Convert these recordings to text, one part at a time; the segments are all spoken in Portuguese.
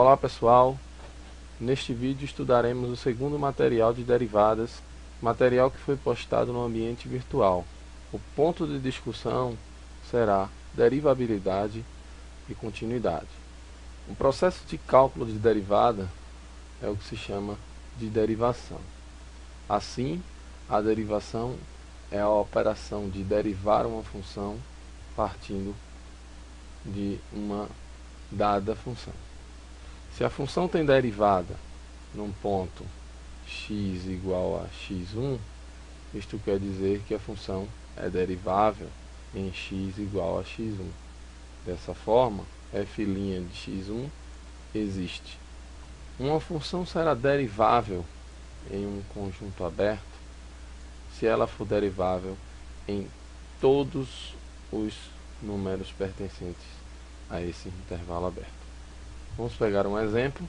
Olá pessoal, neste vídeo estudaremos o segundo material de derivadas, material que foi postado no ambiente virtual. O ponto de discussão será derivabilidade e continuidade. O processo de cálculo de derivada é o que se chama de derivação. Assim, a derivação é a operação de derivar uma função partindo de uma dada função. Se a função tem derivada num ponto x igual a x1, isto quer dizer que a função é derivável em x igual a x1. Dessa forma, f' de x1 existe. Uma função será derivável em um conjunto aberto se ela for derivável em todos os números pertencentes a esse intervalo aberto. Vamos pegar um exemplo.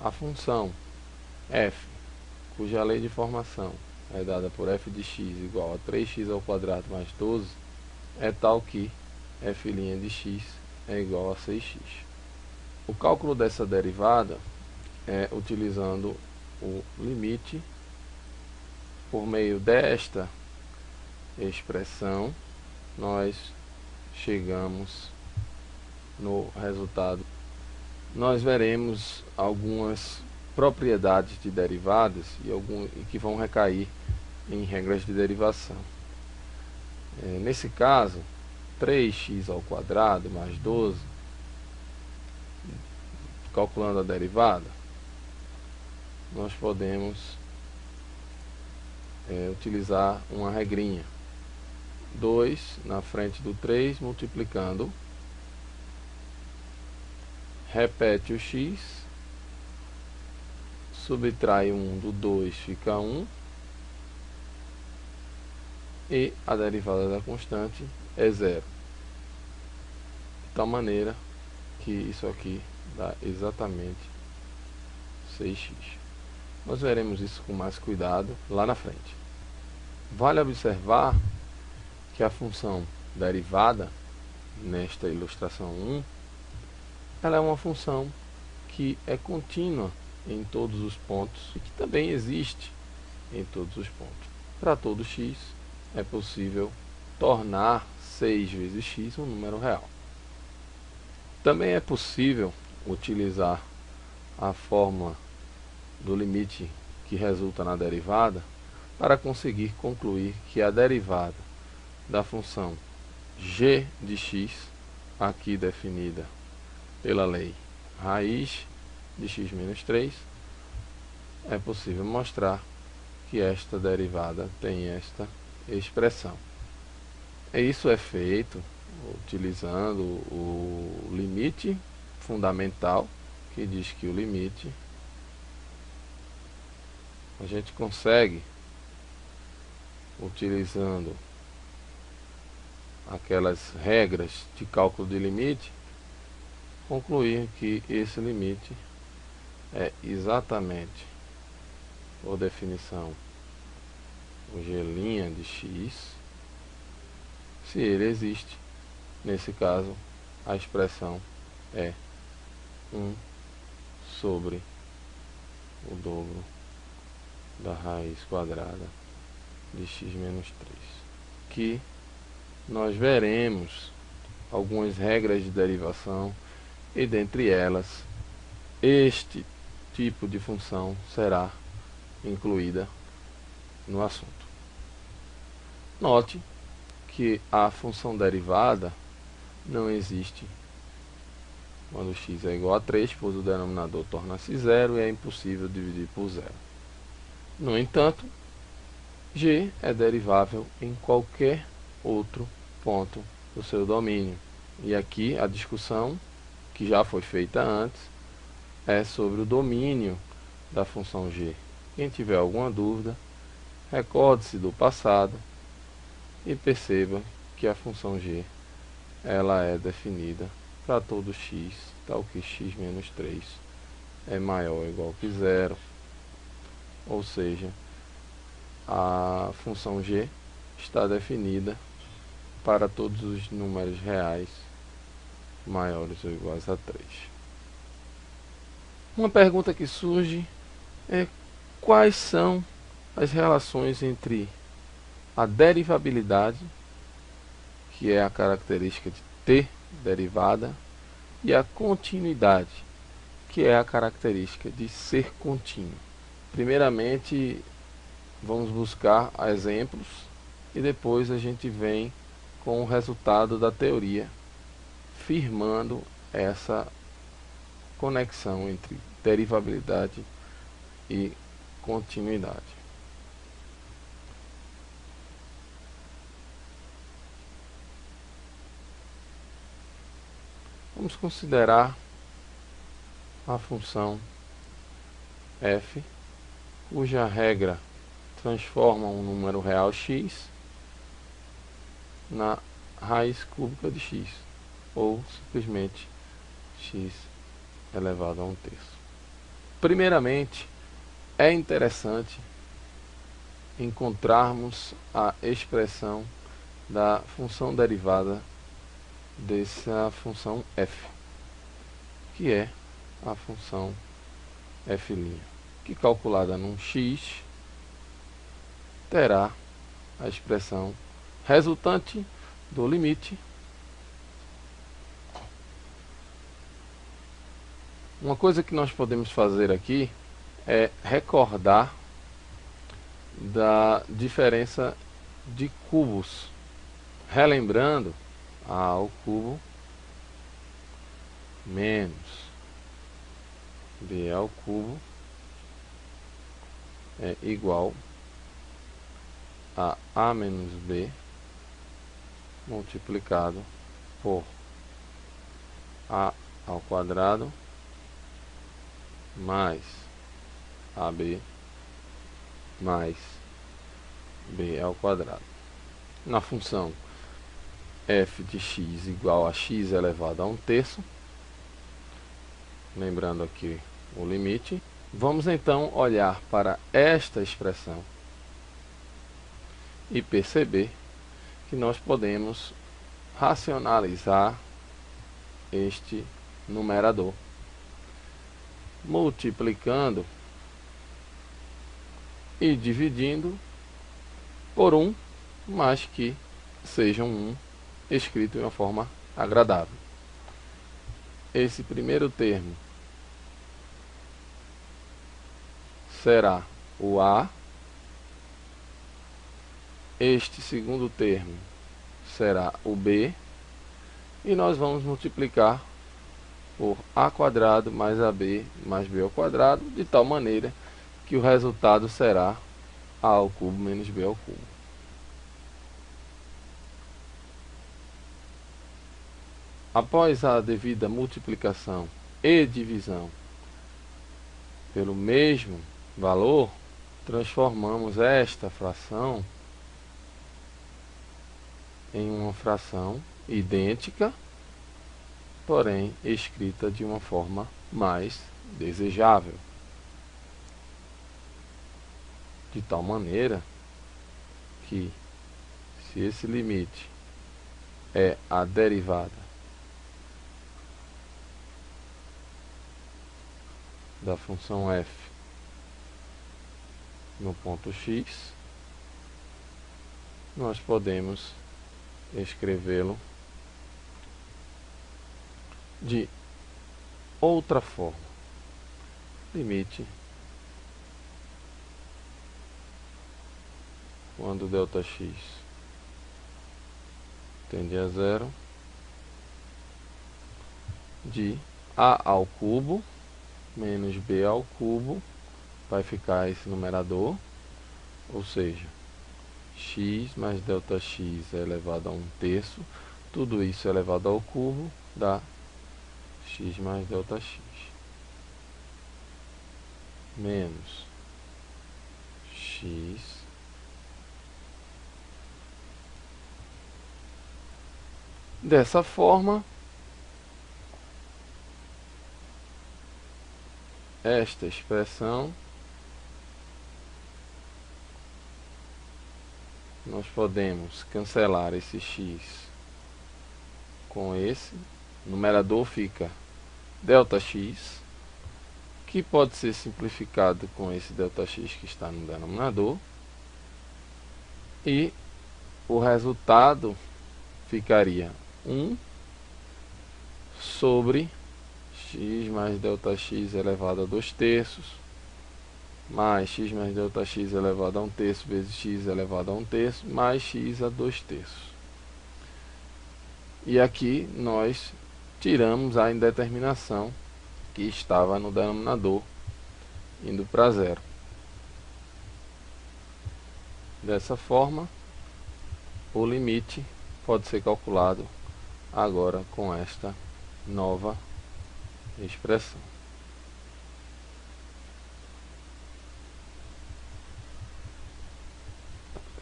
A função f, cuja lei de formação é dada por f de x igual a 3x² mais 12, é tal que f' de x é igual a 6x. O cálculo dessa derivada é utilizando o limite. Por meio desta expressão, nós chegamos no resultado. Nós veremos algumas propriedades de derivadas e que vão recair em regras de derivação. Nesse caso, 3x² mais 12, calculando a derivada, nós podemos utilizar uma regrinha. 2 na frente do 3 multiplicando, repete o x, subtrai 1 do 2, fica 1, e a derivada da constante é 0. De tal maneira que isso aqui dá exatamente 6x. Nós veremos isso com mais cuidado lá na frente. Vale observar que a função derivada, nesta ilustração 1, ela é uma função que é contínua em todos os pontos e que também existe em todos os pontos. Para todo x, é possível tornar 6 vezes x um número real. Também é possível utilizar a fórmula do limite que resulta na derivada para conseguir concluir que a derivada da função g de x, aqui definida pela lei raiz de x menos 3, é possível mostrar que esta derivada tem esta expressão. E isso é feito utilizando o limite fundamental, que diz que o limite a gente consegue, utilizando aquelas regras de cálculo de limite, concluir que esse limite é exatamente, por definição, o g' de x, se ele existe. Nesse caso, a expressão é 1 sobre o dobro da raiz quadrada de x menos 3. Que nós veremos algumas regras de derivação e dentre elas, este tipo de função será incluída no assunto. Note que a função derivada não existe quando x é igual a 3, pois o denominador torna-se 0 e é impossível dividir por 0. No entanto, g é derivável em qualquer outro ponto do seu domínio. E aqui a discussão, que já foi feita antes, é sobre o domínio da função g. Quem tiver alguma dúvida, recorde-se do passado e perceba que a função g ela é definida para todo x, tal que x menos 3 é maior ou igual que 0. Ou seja, a função g está definida para todos os números reais maiores ou iguais a 3. Uma pergunta que surge é quais são as relações entre a derivabilidade, que é a característica de ter derivada, e a continuidade, que é a característica de ser contínuo. Primeiramente, vamos buscar exemplos e depois a gente vem com o resultado da teoria, firmando essa conexão entre derivabilidade e continuidade. Vamos considerar a função f, cuja regra transforma um número real x na raiz cúbica de x, ou simplesmente x elevado a 1/3. Primeiramente, é interessante encontrarmos a expressão da função derivada dessa função f, que é a função f', que calculada num x terá a expressão resultante do limite. Uma coisa que nós podemos fazer aqui é recordar da diferença de cubos, relembrando a ao cubo menos b ao cubo é igual a menos b multiplicado por a ao quadrado mais ab mais b ao quadrado. Na função f de x igual a x elevado a 1/3, lembrando aqui o limite, vamos então olhar para esta expressão e perceber que nós podemos racionalizar este numerador, multiplicando e dividindo por 1, mas que seja um 1 escrito de uma forma agradável. Esse primeiro termo será o a, este segundo termo será o b, e nós vamos multiplicar por a quadrado mais ab mais b ao quadrado, de tal maneira que o resultado será a ao cubo menos b ao cubo. Após a devida multiplicação e divisão pelo mesmo valor, transformamos esta fração em uma fração idêntica, porém escrita de uma forma mais desejável, de tal maneira que, se esse limite é a derivada da função f no ponto x, nós podemos escrevê-lo de outra forma. Limite quando ΔX tende a 0 de a ao cubo menos b ao cubo, vai ficar esse numerador, ou seja, x mais ΔX é elevado a 1/3, tudo isso elevado ao cubo dá x mais ΔX, menos x dessa forma. Esta expressão nós podemos cancelar esse x com esse, o numerador fica ΔX, que pode ser simplificado com esse ΔX que está no denominador, e o resultado ficaria 1 sobre x mais ΔX elevado a 2/3 mais x mais ΔX elevado a 1/3 vezes x elevado a 1/3 mais x a 2/3. E aqui nós tiramos a indeterminação que estava no denominador, indo para zero. Dessa forma, o limite pode ser calculado agora com esta nova expressão.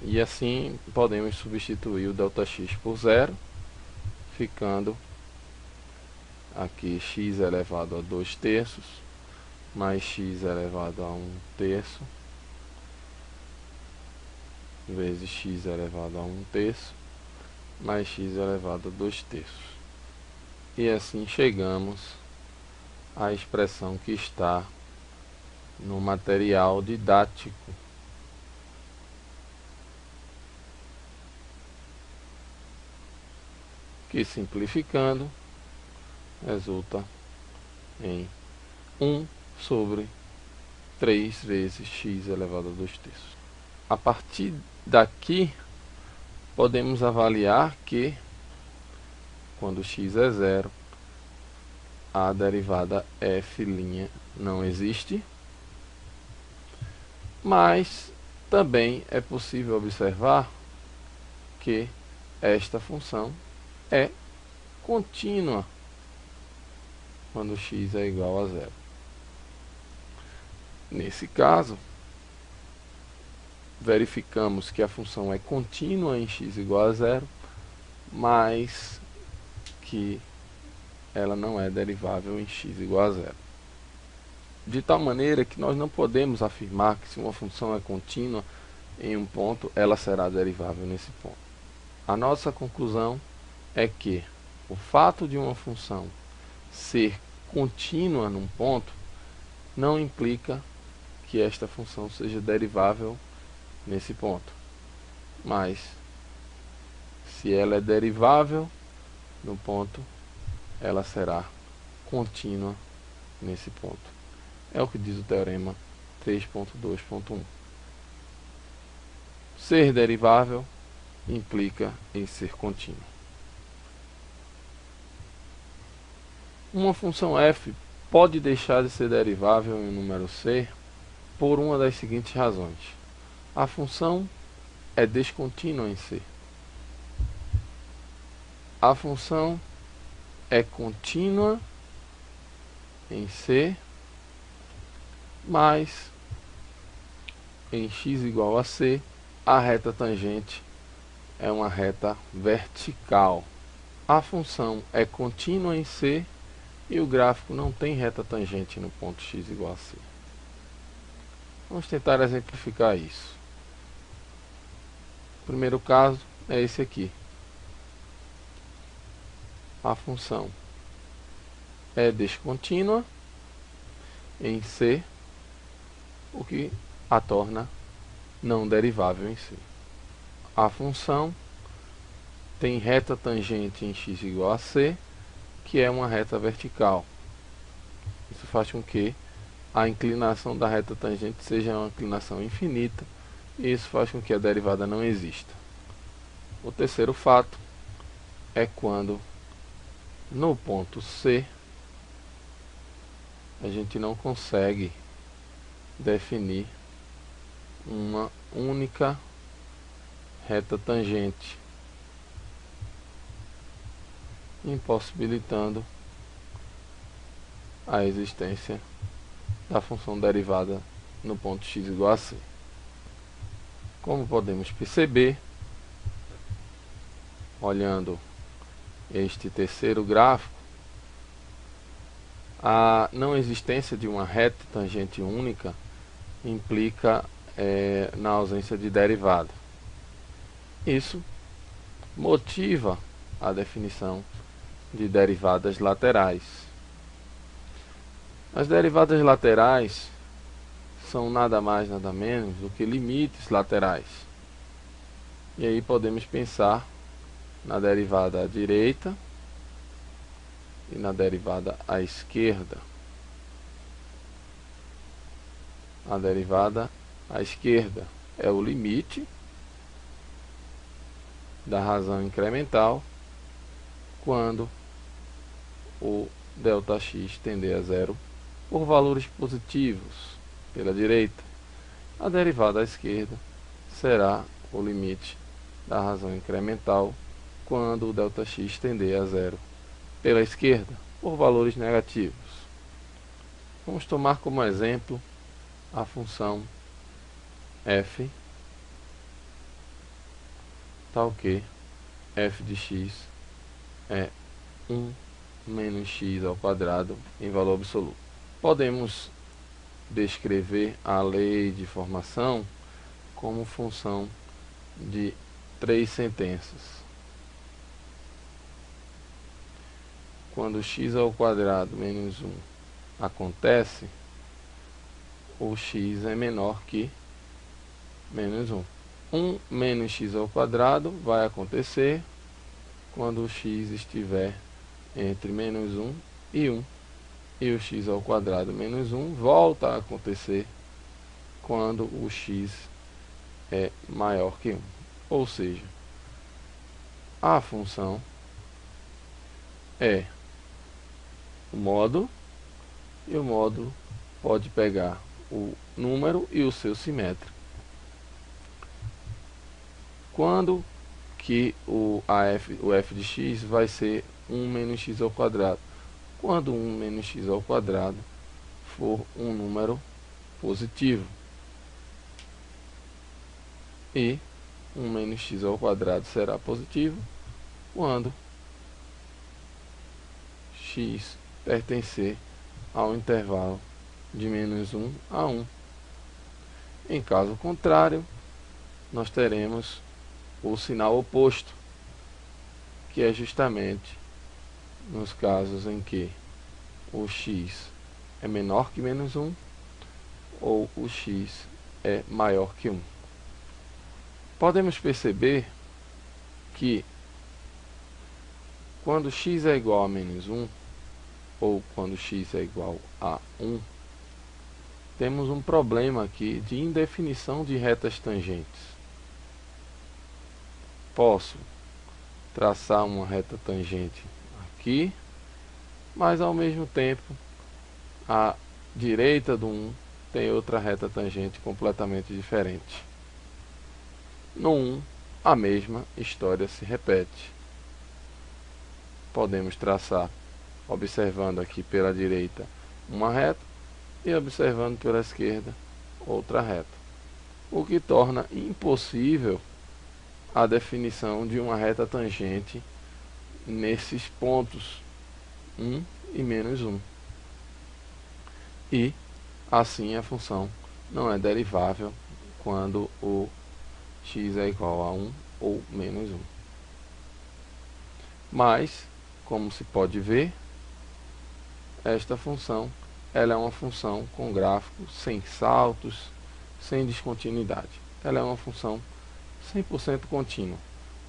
E assim podemos substituir o ΔX por zero, ficando aqui x elevado a 2/3 mais x elevado a 1/3 vezes x elevado a 1/3 mais x elevado a 2/3. E assim chegamos à expressão que está no material didático. Que, simplificando, resulta em 1 sobre 3 vezes x elevado a 2/3. A partir daqui, podemos avaliar que, quando x é zero, a derivada f' não existe, mas também é possível observar que esta função é contínua quando x é igual a zero. Nesse caso, verificamos que a função é contínua em x igual a zero, mas que ela não é derivável em x igual a zero. De tal maneira que nós não podemos afirmar que, se uma função é contínua em um ponto, ela será derivável nesse ponto. A nossa conclusão é que o fato de uma função ser contínua num ponto não implica que esta função seja derivável nesse ponto. Mas, se ela é derivável no ponto, ela será contínua nesse ponto. É o que diz o teorema 3.2.1. Ser derivável implica em ser contínuo. Uma função f pode deixar de ser derivável em um número c por uma das seguintes razões. A função é descontínua em c. A função é contínua em c, mas em x igual a c, a reta tangente é uma reta vertical. A função é contínua em c e o gráfico não tem reta tangente no ponto x igual a c. Vamos tentar exemplificar isso. O primeiro caso é esse aqui. A função é descontínua em c, o que a torna não derivável em c. A função tem reta tangente em x igual a c, que é uma reta vertical. Isso faz com que a inclinação da reta tangente seja uma inclinação infinita, e isso faz com que a derivada não exista. O terceiro fato é quando, no ponto C, a gente não consegue definir uma única reta tangente, impossibilitando a existência da função derivada no ponto x igual a c. Como podemos perceber, olhando este terceiro gráfico, a não existência de uma reta tangente única implica na ausência de derivada. Isso motiva a definição de derivadas laterais. As derivadas laterais são nada mais nada menos do que limites laterais. E aí podemos pensar na derivada à direita e na derivada à esquerda. A derivada à esquerda é o limite da razão incremental quando o ΔX tender a zero por valores positivos pela direita. A derivada à esquerda será o limite da razão incremental quando o ΔX tender a zero pela esquerda por valores negativos. Vamos tomar como exemplo a função f tal que f de x é 1 menos x ao quadrado em valor absoluto. Podemos descrever a lei de formação como função de 3 sentenças. Quando x ao quadrado menos 1 acontece, o x é menor que menos 1. 1 menos x ao quadrado vai acontecer quando o x estiver entre menos 1 e 1. E o x ao quadrado menos 1 volta a acontecer quando o x é maior que 1. Ou seja, a função é o módulo, e o módulo pode pegar o número e o seu simétrico. Quando que o f de x vai ser 1 menos x ao quadrado? Quando 1 menos x ao quadrado for um número positivo. E 1 menos x ao quadrado será positivo quando x pertencer ao intervalo de menos 1 a 1. Em caso contrário, nós teremos o sinal oposto, que é justamente nos casos em que o x é menor que menos 1 ou o x é maior que 1. Podemos perceber que quando x é igual a menos 1 ou quando x é igual a 1, temos um problema aqui de indefinição de retas tangentes. Posso traçar uma reta tangente aqui, mas ao mesmo tempo a direita do 1 tem outra reta tangente completamente diferente. No 1, a mesma história se repete. Podemos traçar, observando aqui pela direita, uma reta e observando pela esquerda outra reta, o que torna impossível a definição de uma reta tangente nesses pontos 1 e menos 1. E assim a função não é derivável quando o x é igual a 1 ou menos 1. Mas, como se pode ver, esta função ela é uma função com gráfico sem saltos, sem descontinuidade. Ela é uma função 100% contínua,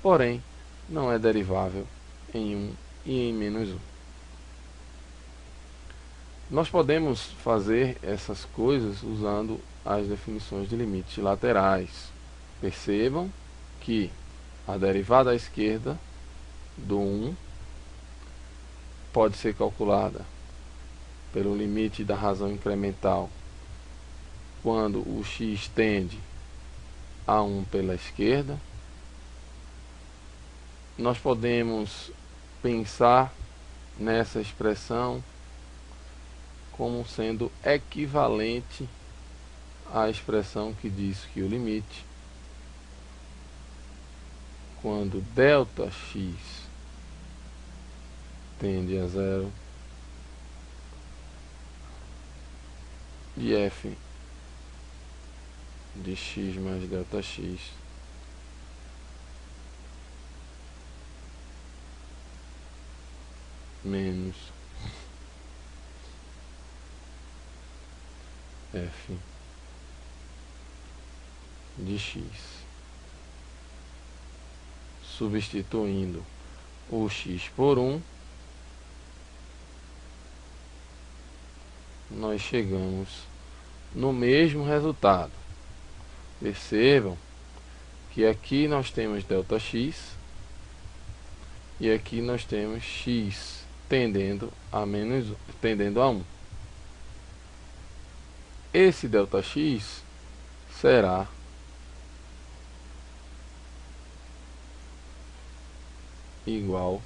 porém não é derivável em 1 e em menos 1. Nós podemos fazer essas coisas usando as definições de limites laterais. Percebam que a derivada à esquerda do 1 pode ser calculada pelo limite da razão incremental quando o x tende a 1 pela esquerda. Nós podemos pensar nessa expressão como sendo equivalente à expressão que diz que o limite, quando ΔX tende a zero, de f de x mais ΔX menos f de x. Substituindo o x por 1, nós chegamos no mesmo resultado. Percebam que aqui nós temos ΔX e aqui nós temos x tendendo a 1. Esse ΔX será igual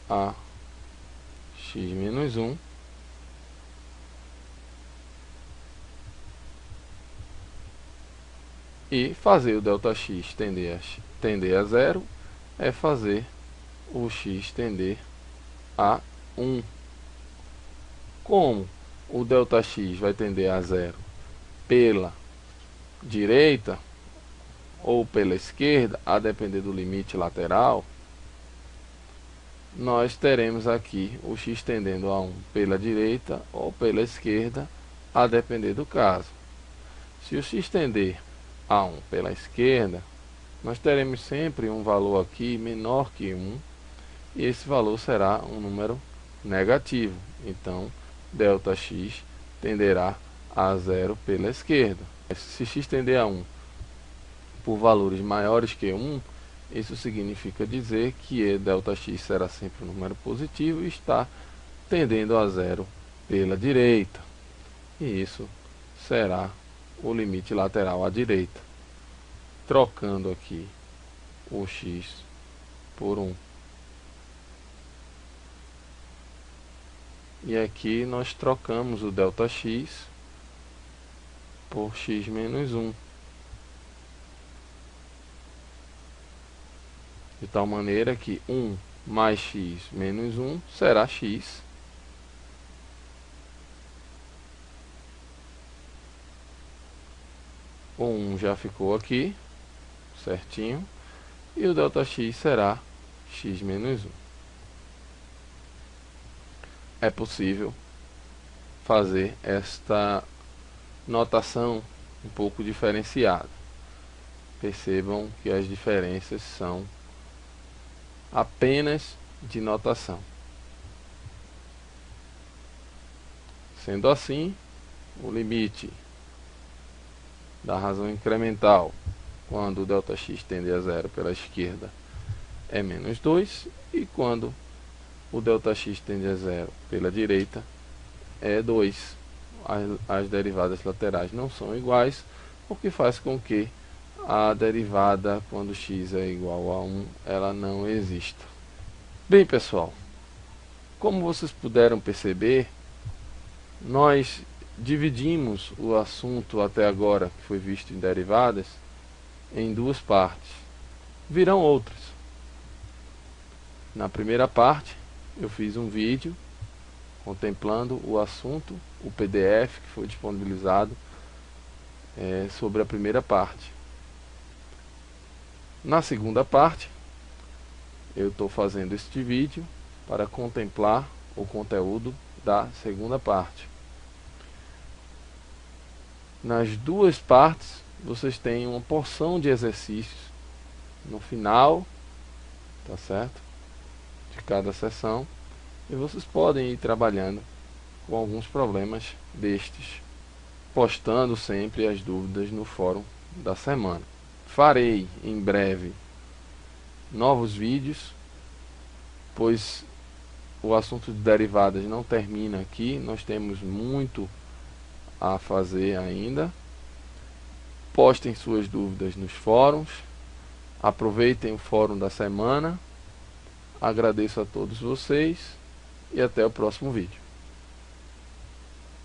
a x menos 1 e fazer o ΔX tender a 0 é fazer o x tender a 1. Como o ΔX vai tender a 0 pela direita ou pela esquerda, a depender do limite lateral, nós teremos aqui o x tendendo a 1 pela direita ou pela esquerda, a depender do caso. Se o x tender a 1 pela esquerda, nós teremos sempre um valor aqui menor que 1, e esse valor será um número negativo. Então, ΔX tenderá a 0 pela esquerda. Se x tender a 1 por valores maiores que 1, isso significa dizer que ΔX será sempre um número positivo e está tendendo a 0 pela direita. E isso será o limite lateral à direita. Trocando aqui o x por 1. E aqui nós trocamos o ΔX por x menos 1. De tal maneira que 1 mais x menos 1 será x. O 1 já ficou aqui, certinho. E o ΔX será x menos 1. É possível fazer esta notação um pouco diferenciada. Percebam que as diferenças são apenas de notação. Sendo assim, o limite da razão incremental quando o ΔX tende a 0 pela esquerda é menos 2, e quando o ΔX tende a 0 pela direita é 2. As derivadas laterais não são iguais, o que faz com que a derivada quando x é igual a 1, ela não exista. Bem, pessoal, como vocês puderam perceber, nós dividimos o assunto até agora, que foi visto em derivadas, em duas partes. Virão outras. Na primeira parte, eu fiz um vídeo contemplando o assunto, o PDF que foi disponibilizado sobre a primeira parte. Na segunda parte, eu estou fazendo este vídeo para contemplar o conteúdo da segunda parte. Nas duas partes, vocês têm uma porção de exercícios no final, tá certo? De cada sessão, e vocês podem ir trabalhando com alguns problemas destes, postando sempre as dúvidas no fórum da semana. Farei em breve novos vídeos, pois o assunto de derivadas não termina aqui, nós temos muito a fazer ainda. Postem suas dúvidas nos fóruns, aproveitem o fórum da semana. Agradeço a todos vocês e até o próximo vídeo.